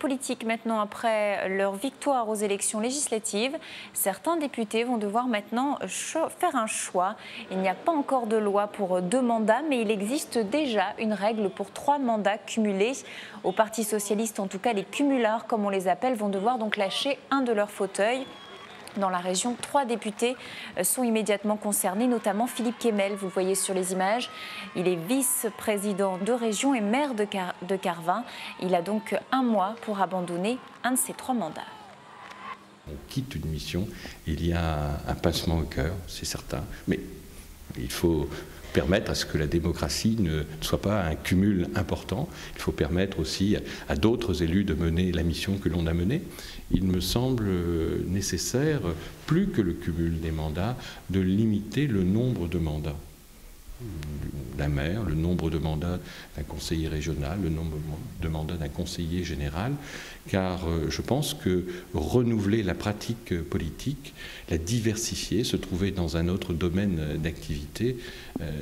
politique maintenant après leur victoire aux élections législatives. Certains députés vont devoir maintenant faire un choix. Il n'y a pas encore de loi pour 2 mandats, mais il existe déjà une règle pour 3 mandats cumulés. Au Parti socialiste, en tout cas, les cumulards, comme on les appelle, vont devoir donc lâcher un de leurs fauteuils. Dans la région, 3 députés sont immédiatement concernés, notamment Philippe Kemel, vous le voyez sur les images. Il est vice-président de région et maire de Carvin. Il a donc 1 mois pour abandonner un de ses 3 mandats. On quitte une mission, il y a un pincement au cœur, c'est certain, mais il faut permettre à ce que la démocratie ne soit pas un cumul important. Il faut permettre aussi à d'autres élus de mener la mission que l'on a menée. Il me semble nécessaire, plus que le cumul des mandats, de limiter le nombre de mandats d'un maire, le nombre de mandats d'un conseiller régional, le nombre de mandats d'un conseiller général, car je pense que renouveler la pratique politique, la diversifier, se trouver dans un autre domaine d'activité,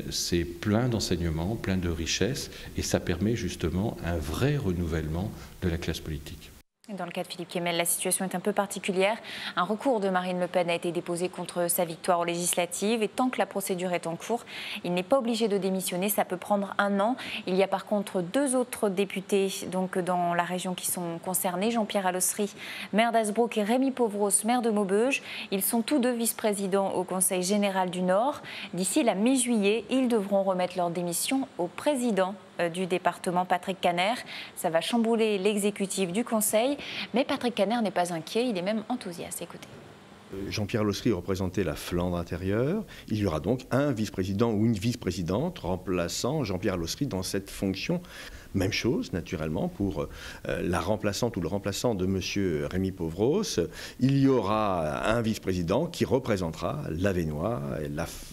c'est plein d'enseignements, plein de richesses, et ça permet justement un vrai renouvellement de la classe politique. Dans le cas de Philippe Kemel, la situation est un peu particulière. Un recours de Marine Le Pen a été déposé contre sa victoire aux législatives et tant que la procédure est en cours, il n'est pas obligé de démissionner. Ça peut prendre 1 an. Il y a par contre 2 autres députés donc, dans la région qui sont concernés. Jean-Pierre Allossery, maire d'Hazebrouck, et Rémi Pauvros, maire de Maubeuge. Ils sont tous 2 vice-présidents au Conseil général du Nord. D'ici la mi-juillet, ils devront remettre leur démission au président du département, Patrick Kanner. Ça va chambouler l'exécutif du Conseil, mais Patrick Kanner n'est pas inquiet, il est même enthousiaste. Écoutez. Jean-Pierre Allossery représentait la Flandre intérieure. Il y aura donc un vice-président ou une vice-présidente remplaçant Jean-Pierre Allossery dans cette fonction. Même chose, naturellement, pour la remplaçante ou le remplaçant de M. Rémi Pauvros. Il y aura un vice-président qui représentera l'Avesnois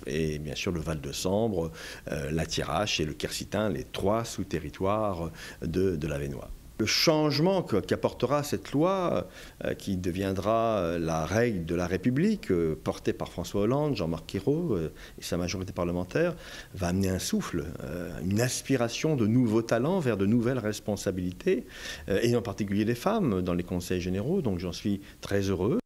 et bien sûr le Val-de-Sambre, la Thiérache et le Quercitin, les 3 sous-territoires de l'Avesnois. Le changement qu'apportera cette loi, qui deviendra la règle de la République, portée par François Hollande, Jean-Marc Ayrault et sa majorité parlementaire, va amener un souffle, une aspiration de nouveaux talents vers de nouvelles responsabilités, et en particulier des femmes dans les conseils généraux, donc j'en suis très heureux.